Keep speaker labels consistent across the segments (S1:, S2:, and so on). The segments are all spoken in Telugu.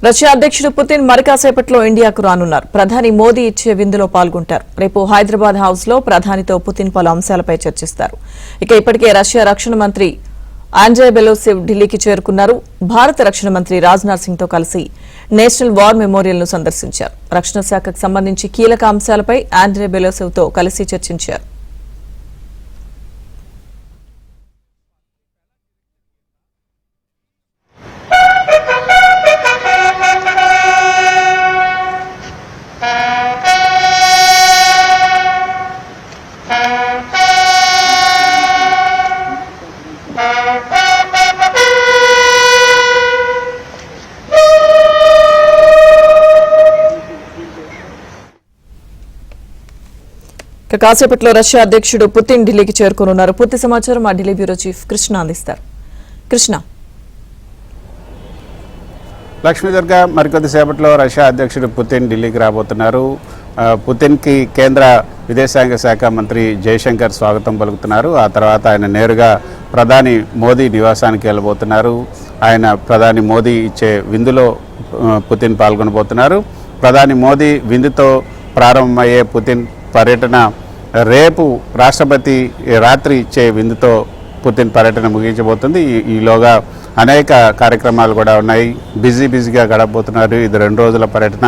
S1: రష్యా అధ్యక్షుడు పుతిన్ మరికాసేపట్లో ఇండియాకు రానున్నారు. ప్రధాని మోదీ ఇచ్చే విందులో పాల్గొంటారు. రేపు హైదరాబాద్ హౌస్ లో ప్రధానితో పుతిన్ పలు అంశాలపై చర్చిస్తారు. ఇప్పటికే రష్యా రక్షణ మంత్రి ఆండ్రే బెలోసివ్ ఢిల్లీకి చేరుకున్నారు. భారత రక్షణ మంత్రి రాజ్నాథ్ సింగ్ తో కలిసి నేషనల్ వార్ మెమోరియల్ ను సందర్శించారు. రక్షణ శాఖకు సంబంధించి కీలక అంశాలపై ఆండ్రే బెలోసివ్ తో కలిసి చర్చించారు. కాసేపట్లో రష్యా అధ్యక్షుడు పుతిన్ ఢిల్లీకి చేరుకోనున్నారు. పూర్తి సమాచారం మా ఢిల్లీ బ్యూరో చీఫ్ కృష్ణ అందిస్తారు. కృష్ణ.
S2: లక్ష్మీదుర్గ, మరికొద్దిసేపట్లో రష్యా అధ్యక్షుడు పుతిన్ ఢిల్లీకి రాబోతున్నారు. పుతిన్కి కేంద్ర విదేశాంగ శాఖ మంత్రి జయశంకర్ స్వాగతం పలుకుతున్నారు. ఆ తర్వాత ఆయన నేరుగా ప్రధాని మోదీ నివాసానికి వెళ్ళబోతున్నారు. ఆయన ప్రధాని మోదీ ఇచ్చే విందులో పుతిన్ పాల్గొనబోతున్నారు. ప్రధాని మోదీ విందుతో ప్రారంభమయ్యే పుతిన్ పర్యటన రేపు రాష్ట్రపతి రాత్రి ఇచ్చే విందుతో పుతిన్ పర్యటన ముగించబోతుంది. ఈలోగా అనేక కార్యక్రమాలు కూడా ఉన్నాయి. బిజీగా గడపబోతున్నారు. ఇది 2 రోజుల పర్యటన.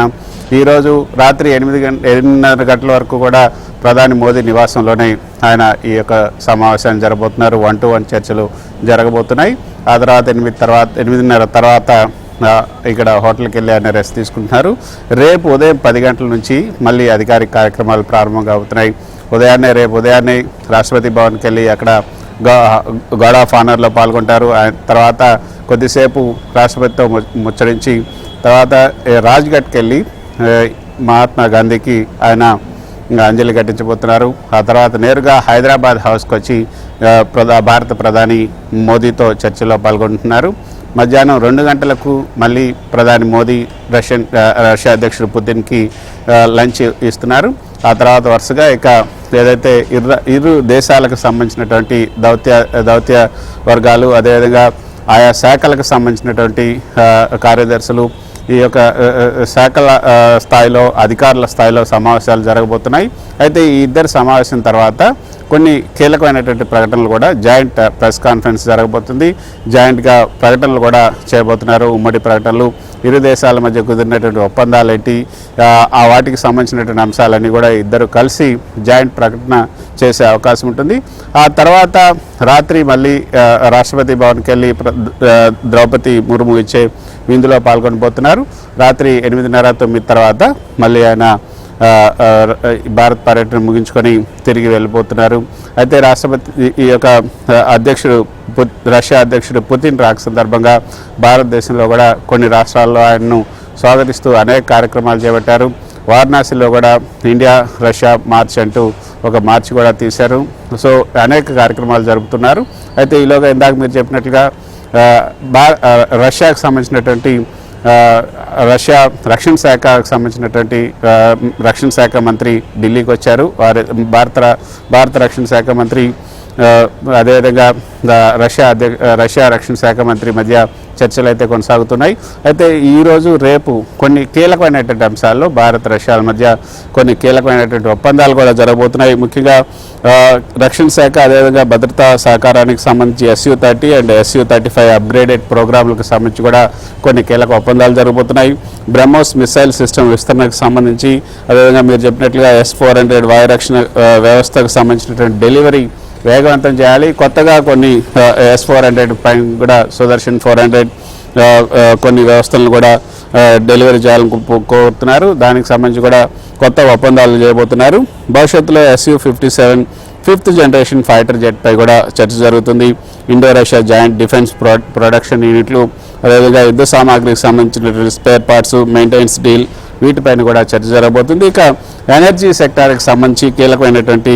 S2: ఈరోజు రాత్రి 8:30 గంటల వరకు కూడా ప్రధాని మోదీ నివాసంలోనే ఆయన ఈ యొక్క సమావేశాన్ని జరగబోతున్నారు. 1-to-1 చర్చలు జరగబోతున్నాయి. ఆ తర్వాత 8:30 తర్వాత ఇక్కడ హోటల్కి వెళ్ళి ఆయన రెస్ట్ తీసుకుంటున్నారు. రేపు ఉదయం 10 గంటల నుంచి మళ్ళీ అధికారిక కార్యక్రమాలు ప్రారంభంగా అవుతున్నాయి. రేపు ఉదయాన్నే రాష్ట్రపతి భవన్కి వెళ్ళి అక్కడ గార్డ్ ఆఫ్ ఆనర్లో పాల్గొంటారు. తర్వాత కొద్దిసేపు రాష్ట్రపతితో ముచ్చరించి తర్వాత రాజ్ఘాట్కి వెళ్ళి మహాత్మా గాంధీకి ఆయన అంజలి ఘటించబోతున్నారు. ఆ తర్వాత నేరుగా హైదరాబాద్ హౌస్కి వచ్చి భారత ప్రధాని మోదీతో చర్చలో పాల్గొంటున్నారు. మధ్యాహ్నం 2 గంటలకు మళ్ళీ ప్రధాని మోదీ రష్యా అధ్యక్షుడు పుతిన్కి లంచ్ ఇస్తున్నారు. ఆ తర్వాత వరుసగా ఏదైతే ఇరు దేశాలకు సంబంధించినటువంటి దౌత్య వర్గాలు, అదేవిధంగా ఆయా శాఖలకు సంబంధించినటువంటి కార్యదర్శులు, ఈ యొక్క శాఖల స్థాయిలో, అధికారుల స్థాయిలో సమావేశాలు జరగబోతున్నాయి. అయితే ఈ ఇద్దరు సమావేశం తర్వాత కొన్ని కీలకమైనటువంటి ప్రకటనలు కూడా జాయింట్ ప్రెస్ కాన్ఫరెన్స్ జరగబోతుంది. జాయింట్గా ప్రకటనలు కూడా చేయబోతున్నారు. ఉమ్మడి ప్రకటనలు, ఇరు దేశాల మధ్య కుదిరినటువంటి ఒప్పందాలు ఏంటి, ఆ వాటికి సంబంధించినటువంటి అంశాలన్నీ కూడా ఇద్దరు కలిసి జాయింట్ ప్రకటన చేసే అవకాశం ఉంటుంది. ఆ తర్వాత రాత్రి మళ్ళీ రాష్ట్రపతి భవన్కి వెళ్ళి ద్రౌపది ముర్ము ఇచ్చే విందులో పాల్గొనబోతున్నారు. రాత్రి 8:30-9 తర్వాత మళ్ళీ ఆయన భారత్ పర్యటన ముగించుకొని తిరిగి వెళ్ళిపోతున్నారు. అయితే ఈ యొక్క రష్యా అధ్యక్షుడు పుతిన్ రాక సందర్భంగా భారతదేశంలో కూడా కొన్ని రాష్ట్రాల్లో ఆయన్ను స్వాగతిస్తూ అనేక కార్యక్రమాలు చేపట్టారు. వారణాసిలో కూడా ఇండియా రష్యా మార్చ్ అంటూ ఒక మార్చ్ కూడా తీశారు. సో అనేక కార్యక్రమాలు జరుపుతున్నారు. అయితే ఈలోగా ఇందాక మీరు చెప్పినట్లుగా రష్యాకు సంబంధించినటువంటి రష్యా రక్షణ శాఖకు సంబంధించినటువంటి రక్షణ శాఖ మంత్రి ఢిల్లీకి వచ్చారు. భారత రక్షణ శాఖ మంత్రి అదేవిధంగా రష్యా రక్షణ శాఖ మంత్రి మధ్య చర్చలు అయితే కొనసాగుతున్నాయి. అయితే ఈరోజు రేపు కొన్ని కీలకమైనటువంటి అంశాల్లో భారత్ రష్యాల మధ్య కొన్ని కీలకమైనటువంటి ఒప్పందాలు కూడా జరగబోతున్నాయి. ముఖ్యంగా రక్షణ శాఖ, అదేవిధంగా భద్రతా సహకారానికి సంబంధించి SU-30 అండ్ SU-35 అప్గ్రేడెడ్ ప్రోగ్రాంలకు సంబంధించి కూడా కొన్ని కీలక ఒప్పందాలు జరగబోతున్నాయి. బ్రహ్మోస్ మిసైల్ సిస్టమ్ విస్తరణకు సంబంధించి, అదేవిధంగా మీరు చెప్పినట్లుగా S-400 వాయు రక్షణ వ్యవస్థకు సంబంధించినటువంటి డెలివరీ వేగవంతం చేయాలి. కొత్తగా కొన్ని S-400 పైన కూడా సుదర్శన్ 400 కొన్ని వ్యవస్థలను కూడా డెలివరీ చేయాలని కోరుతున్నారు. దానికి సంబంధించి కూడా కొత్త ఒప్పందాలు చేయబోతున్నారు. భవిష్యత్తులో SU-57 5th generation fighter jet పై కూడా చర్చ జరుగుతుంది. Indo Russia joint defence production యూనిట్లు, అదేవిధంగా యుద్ధ సామాగ్రికి సంబంధించిన స్పేర్ పార్ట్స్, మెయింటెనెన్స్ డీల్, వీటిపైన కూడా చర్చ జరగబోతుంది. ఇక ఎనర్జీ సెక్టార్కి సంబంధించి కీలకమైనటువంటి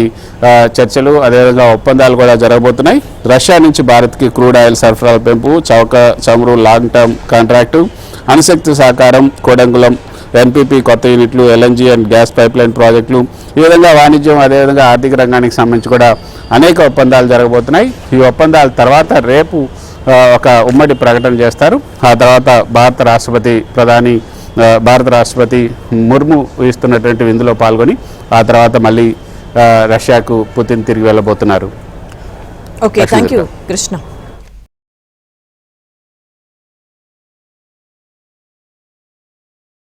S2: చర్చలు, అదేవిధంగా ఒప్పందాలు కూడా జరగబోతున్నాయి. రష్యా నుంచి భారత్కి క్రూడ్ ఆయిల్ సరఫరాల పెంపు, చమురు లాంగ్ టర్మ్ కాంట్రాక్టు, అణుశక్తి సహకారం, కోడంగులం NPP కొత్త యూనిట్లు, LNG అండ్ గ్యాస్ పైప్లైన్ ప్రాజెక్టులు, ఈ విధంగా వాణిజ్యం, అదేవిధంగా ఆర్థిక రంగానికి సంబంధించి కూడా అనేక ఒప్పందాలు జరగబోతున్నాయి. ఈ ఒప్పందాల తర్వాత రేపు ఒక ఉమ్మడి ప్రకటన చేస్తారు. ఆ తర్వాత భారత రాష్ట్రపతి ముర్ము ఇస్తున్నటువంటి విందులో పాల్గొని ఆ తర్వాత మళ్ళీ రష్యాకు పుతిన్ తిరిగి వెళ్ళబోతున్నారు.
S1: Okay, thank you Krishna.